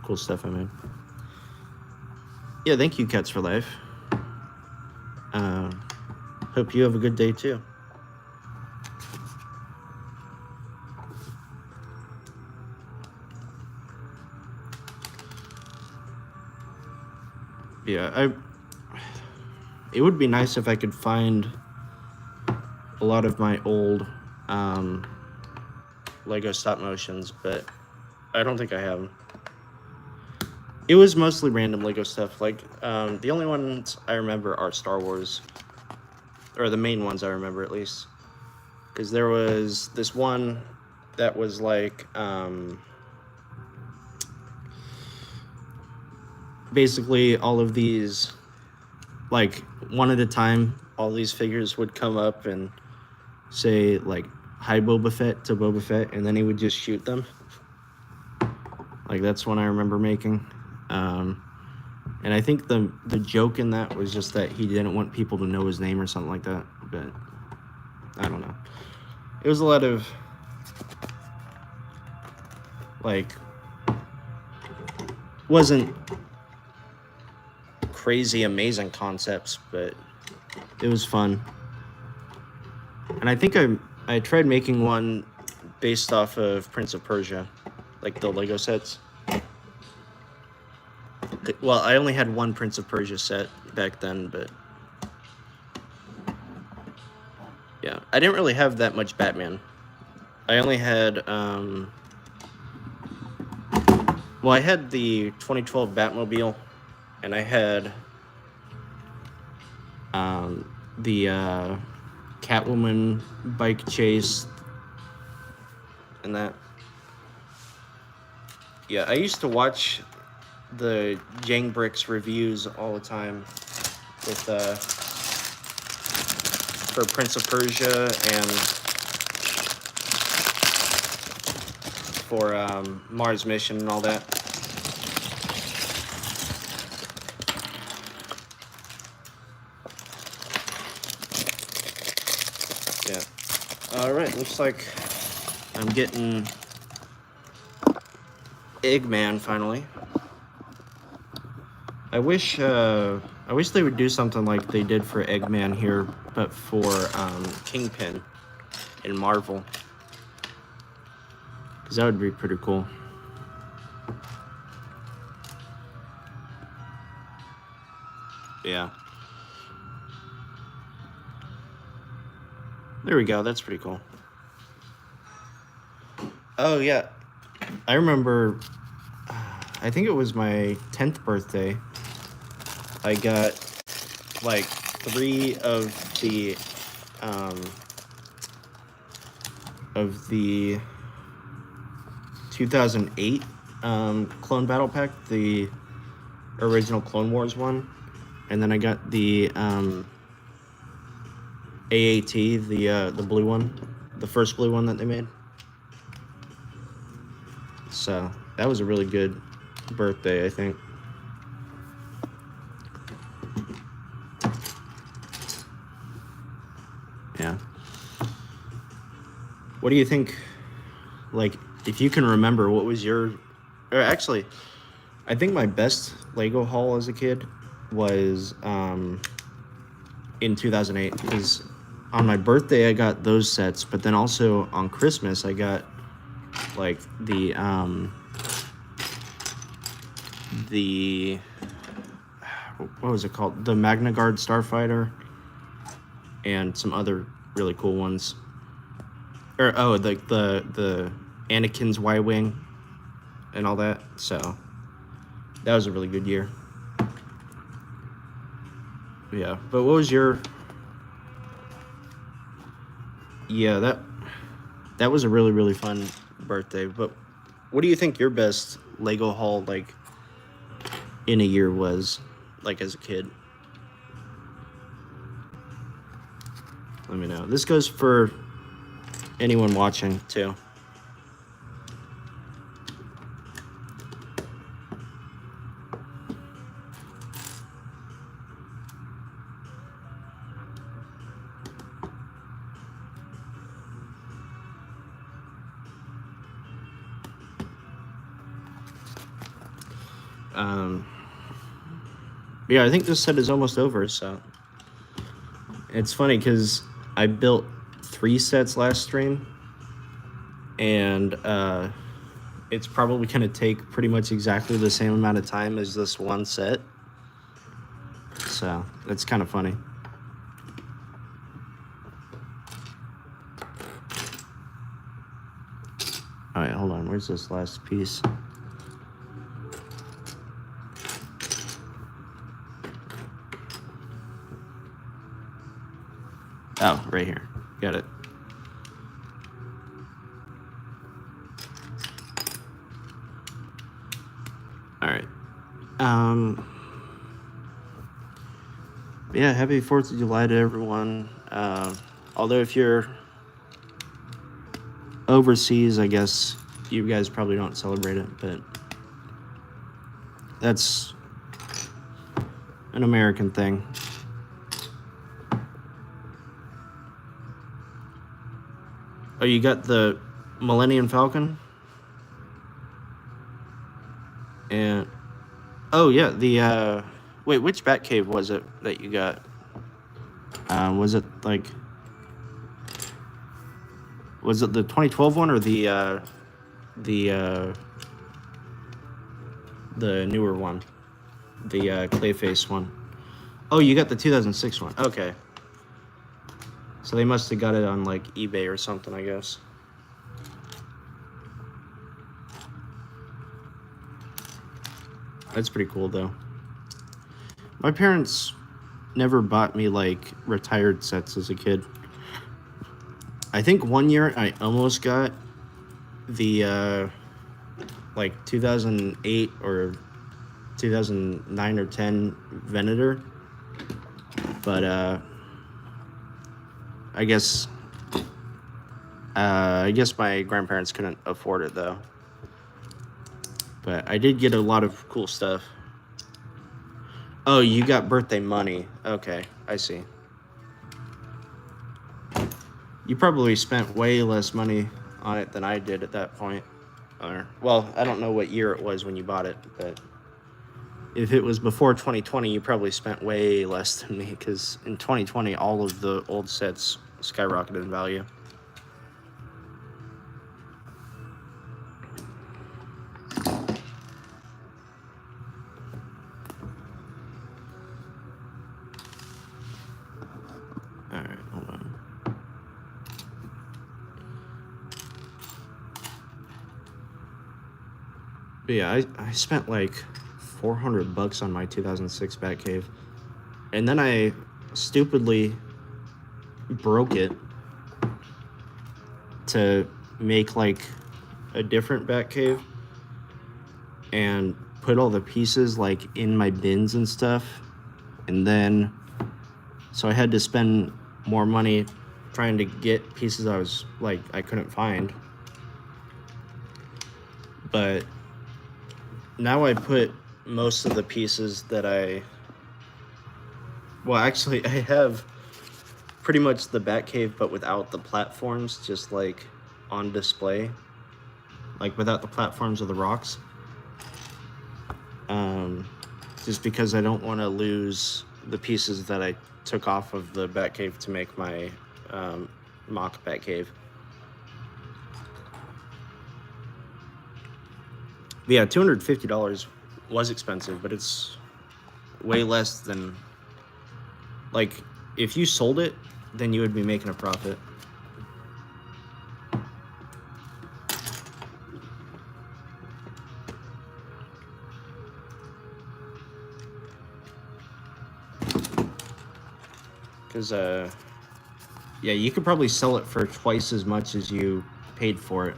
cool stuff I made. Yeah, thank you, Cats for Life. Hope you have a good day too. Yeah, it would be nice if I could find a lot of my old Lego stop motions, but I don't think I have them. It was mostly random Lego stuff. Like, the only ones I remember are Star Wars, or the main ones I remember at least, because there was this one that was like basically all of these, like, one at a time, all these figures would come up and say, like, hi Boba Fett to Boba Fett, and then he would just shoot them. Like, that's one I remember making. And I think the joke in that was just that he didn't want people to know his name or something like that, but I don't know. It was a lot of, like, wasn't crazy amazing concepts, but it was fun. And I think I tried making one based off of Prince of Persia, like the Lego sets. Well, I only had one Prince of Persia set back then, but yeah, I didn't really have that much Batman. I only had well, I had the 2012 Batmobile, and I had the Catwoman bike chase, and that. Yeah, I used to watch the Jangbricks reviews all the time with for Prince of Persia and for Mars Mission and all that. Yeah. All right, looks like I'm getting Eggman finally. I wish they would do something like they did for Eggman here, but for Kingpin in Marvel, because that would be pretty cool. Yeah. There we go. That's pretty cool. Oh yeah, I remember. I think it was my 10th birthday. I got like 3 um, of the 2008 Clone Battle Pack, the original Clone Wars one, and then I got the AAT, the blue one, the first blue one that they made. So that was a really good birthday, I think. Yeah. What do you think? Like, if you can remember, what was your? Or actually, I think my best Lego haul as a kid was in 2008, because on my birthday I got those sets, but then also on Christmas I got like the what was it called? The Magna Guard Starfighter and some other really cool ones. Or the Anakin's Y-wing and all that. So that was a really good year. Yeah, but what was your? Yeah, that was a really really fun birthday. But what do you think your best Lego haul like in a year was, like as a kid? Let me know. This goes for anyone watching too. Um, yeah, I think this set is almost over. So it's funny because I built 3 sets last stream, and it's probably going to take pretty much exactly the same amount of time as this one set. So that's kind of funny. All right, hold on. Where's this last piece? Oh, right here. Got it. All right. Yeah, happy 4th of July to everyone. Although if you're overseas, I guess you guys probably don't celebrate it, but that's an American thing. Oh, you got the Millennium Falcon? And oh yeah, the wait, which Batcave was it that you got? Was it like was it the 2012 one or the newer one, the Clayface one? Oh, you got the 2006 one. Okay. So they must have got it on like eBay or something, I guess. That's pretty cool though. My parents never bought me like retired sets as a kid. I think one year I almost got the like 2008 or 2009 or 10 Venator, but I guess my grandparents couldn't afford it though. But I did get a lot of cool stuff. Oh, you got birthday money. Okay, I see. You probably spent way less money on it than I did at that point. Or, well, I don't know what year it was when you bought it, but if it was before 2020, you probably spent way less than me, because in 2020, all of the old sets skyrocketed in value. All right, hold on. But yeah, I spent like $400 on my 2006 Batcave. And then I stupidly broke it to make like a different Batcave and put all the pieces like in my bins and stuff. And then, so I had to spend more money trying to get pieces I couldn't find. But now I put most of the pieces that actually I have pretty much the Batcave, but without the platforms, just like on display, like without the platforms of the rocks. Just because I don't want to lose the pieces that I took off of the Batcave to make my mock Batcave. But yeah, $250 was expensive, but it's way less than, like, if you sold it, then you would be making a profit. Because, yeah, you could probably sell it for twice as much as you paid for it.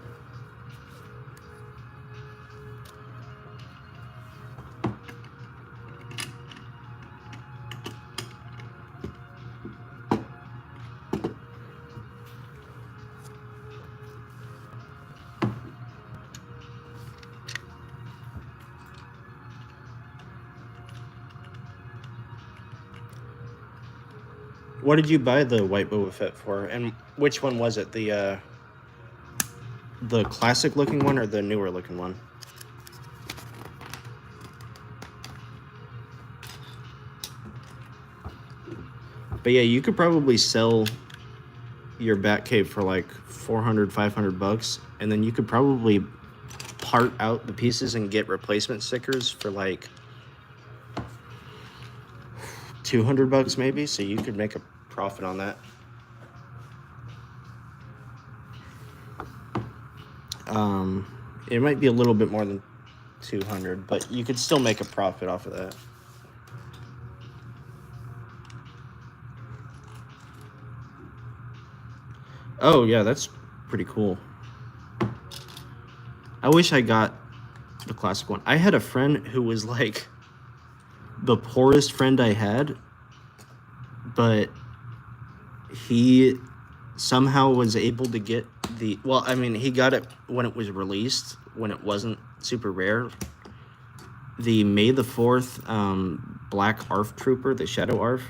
What did you buy the white Boba Fett for? And which one was it? The classic looking one or the newer looking one? But yeah, you could probably sell your Batcave for like $400, $500, and then you could probably part out the pieces and get replacement stickers for like $200 maybe, so you could make a profit on that. It might be a little bit more than 200, but you could still make a profit off of that. Oh yeah, that's pretty cool. I wish I got the classic one. I had a friend who was like the poorest friend I had, but he somehow was able to get the, well, I mean, he got it when it was released, when it wasn't super rare. The May the 4th Black ARF Trooper, the Shadow ARF.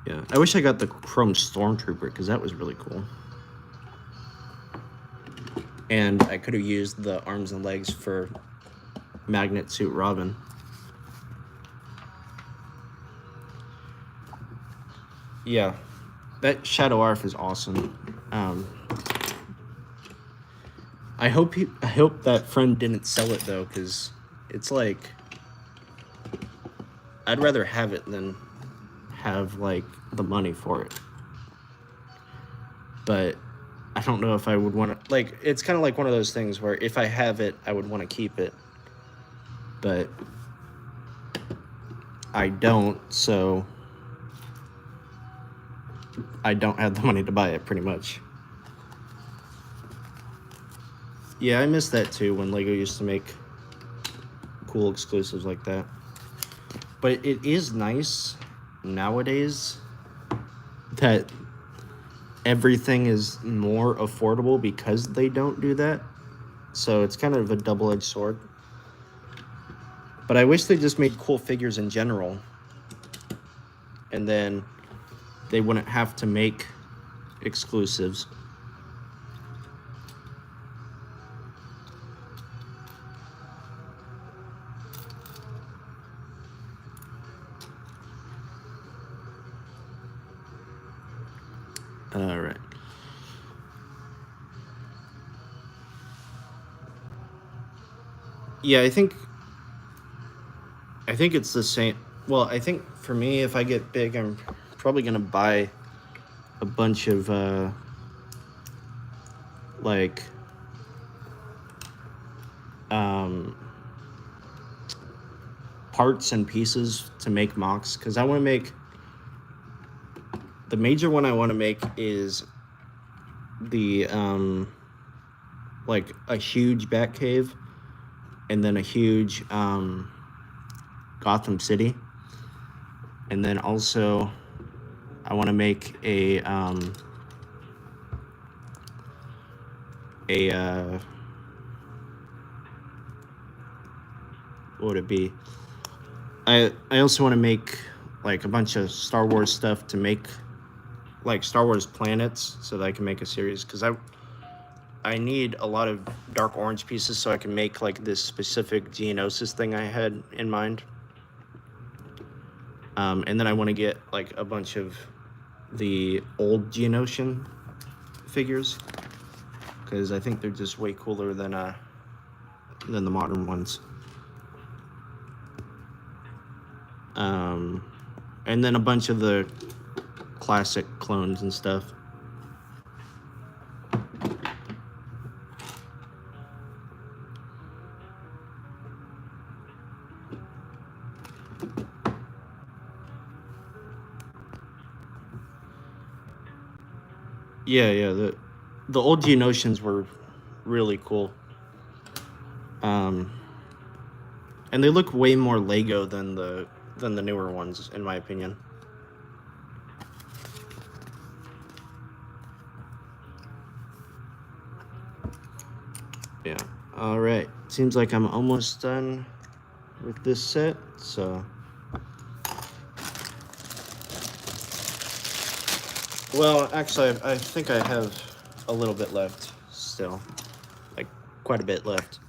Yeah, I wish I got the Chrome Stormtrooper because that was really cool. And I could have used the arms and legs for Magnet Suit Robin. Yeah, that Shadow ARF is awesome. I hope that friend didn't sell it though, because it's like, I'd rather have it than have like the money for it. But I don't know if I would want to, like, it's kind of like one of those things where if I have it, I would want to keep it. But I don't, so I don't have the money to buy it, pretty much. Yeah, I miss that too, when LEGO used to make cool exclusives like that. But it is nice nowadays that everything is more affordable because they don't do that. So it's kind of a double-edged sword. But I wish they just made cool figures in general, and then they wouldn't have to make exclusives. All right. Yeah, I think it's the same. Well, I think for me, if I get big, I'm probably gonna buy a bunch of like um, parts and pieces to make mocks, because I want to make the major one I want to make is the like a huge Batcave, and then a huge Gotham City, and then also I want to make a what would it be? I also want to make like a bunch of Star Wars stuff to make like Star Wars planets so that I can make a series, because I need a lot of dark orange pieces so I can make like this specific Geonosis thing I had in mind. And then I want to get like a bunch of the old Geonosian figures, because I think they're just way cooler than the modern ones. And then a bunch of the classic clones and stuff. Yeah. The old Geonosians were really cool. And they look way more Lego than the newer ones, in my opinion. Yeah. All right. Seems like I'm almost done with this set, so. Well, actually, I think I have a little bit left still. Like, quite a bit left.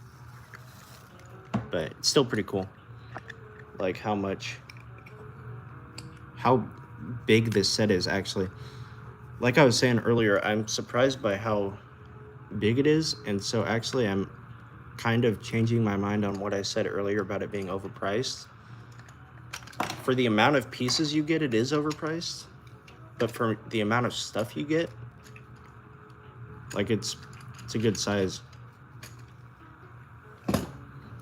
But it's still pretty cool. Like, how big this set is, actually. Like I was saying earlier, I'm surprised by how big it is, and so actually I'm kind of changing my mind on what I said earlier about it being overpriced. For the amount of pieces you get, it is overpriced, but for the amount of stuff you get, like it's a good size,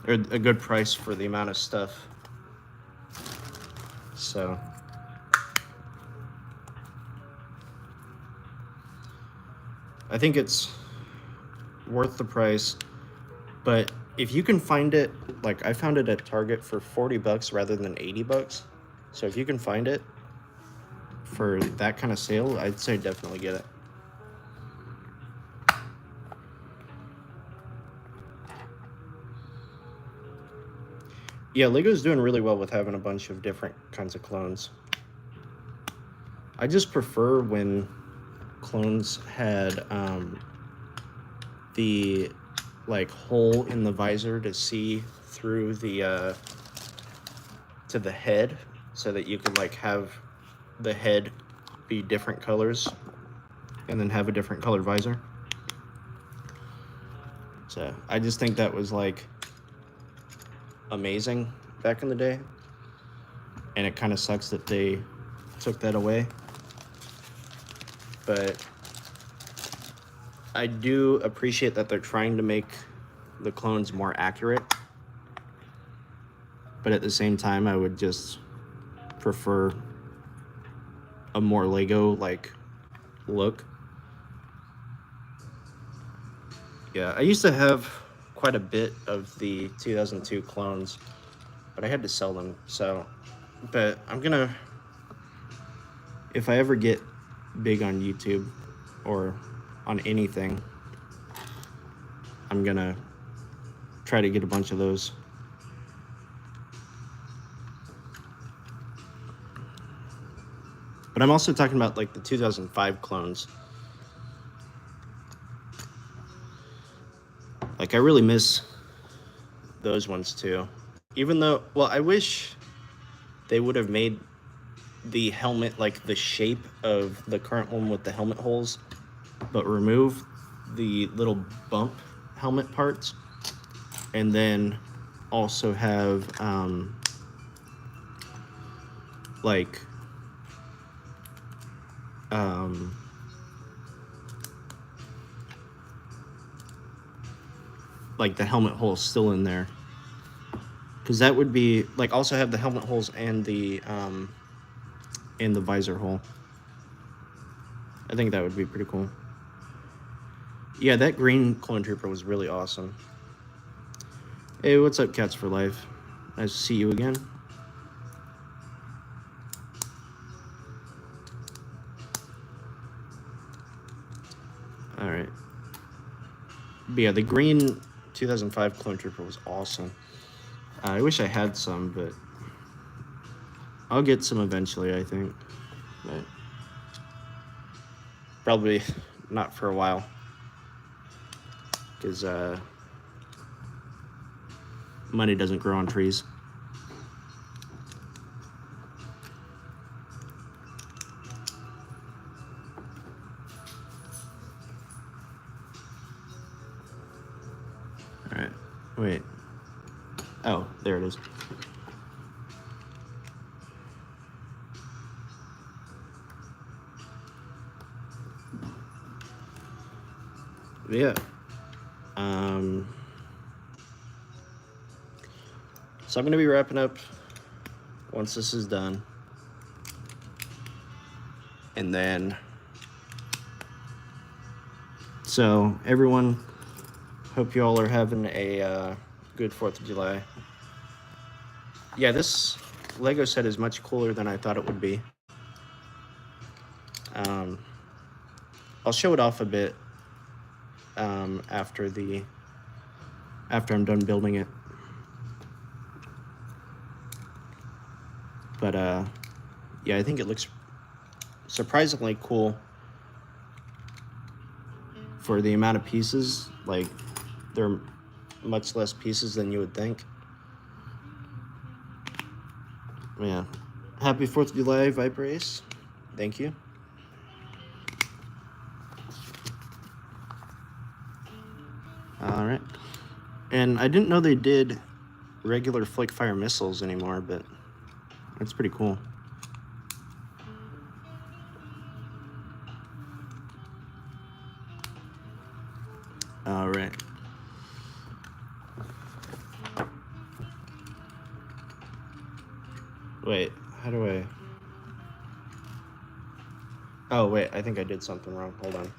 or a good price for the amount of stuff. So I think it's worth the price. But if you can find it, like I found it at Target for $40 rather than $80. So if you can find it for that kind of sale, I'd say definitely get it. Yeah, Lego's doing really well with having a bunch of different kinds of clones. I just prefer when clones had the like hole in the visor to see through the to the head, so that you could like have the head be different colors and then have a different colored visor. So I just think that was like amazing back in the day, and it kind of sucks that they took that away. But I do appreciate that they're trying to make the clones more accurate, but at the same time I would just prefer a more Lego like look. Yeah, I used to have quite a bit of the 2002 clones, but I had to sell them. So, but I'm gonna, if I ever get big on YouTube or on anything, I'm gonna try to get a bunch of those. But I'm also talking about like the 2005 clones. Like I really miss those ones too. Even though, well, I wish they would have made the helmet like the shape of the current one with the helmet holes, but remove the little bump helmet parts, and then also have like like the helmet hole still in there. Because that would be like also have the helmet holes and the visor hole. I think that would be pretty cool. Yeah, that green clone trooper was really awesome. Hey, what's up, Cats for Life? Nice to see you again. All right. But yeah, the green 2005 clone trooper was awesome. I wish I had some, but I'll get some eventually, I think. But probably not for a while. Because money doesn't grow on trees. All right. Wait. Oh, there it is. Yeah. So I'm going to be wrapping up once this is done. And then, so everyone, hope you all are having a good 4th of July. Yeah, this Lego set is much cooler than I thought it would be. I'll show it off a bit after I'm done building it. But yeah, I think it looks surprisingly cool for the amount of pieces. Like, they're much less pieces than you would think. Yeah. Happy 4th of July, Viper Ace. Thank you. All right. And I didn't know they did regular flick fire missiles anymore, but that's pretty cool. All right. Wait, how do I... Oh, wait, I think I did something wrong. Hold on.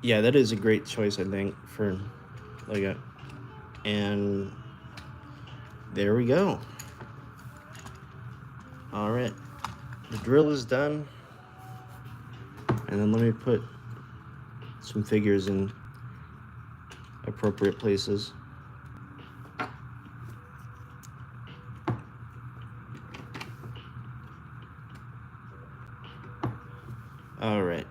Yeah, that is a great choice, I think, for Lego. And there we go. All right, the drill is done. And then let me put some figures in appropriate places. All right.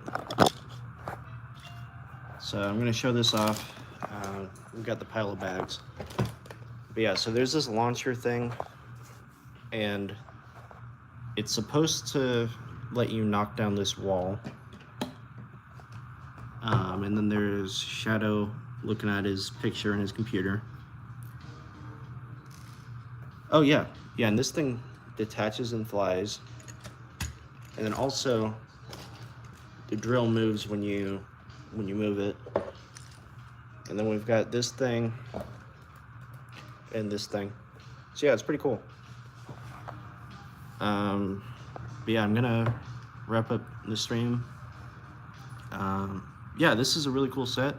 So I'm gonna show this off. We've got the pile of bags. But yeah, so there's this launcher thing, and it's supposed to let you knock down this wall. And then there's Shadow looking at his picture in his computer. Oh yeah, yeah, and this thing detaches and flies. And then also, the drill moves when you move it. And then we've got this thing and this thing. So yeah, it's pretty cool. But yeah, I'm gonna wrap up the stream. Yeah, this is a really cool set.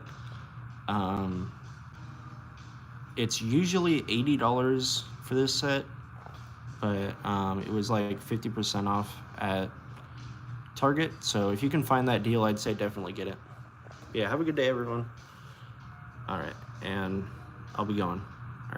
It's usually $80 for this set, but it was like 50% off at Target. So if you can find that deal, I'd say definitely get it. Yeah, have a good day, everyone. All right, and I'll be gone.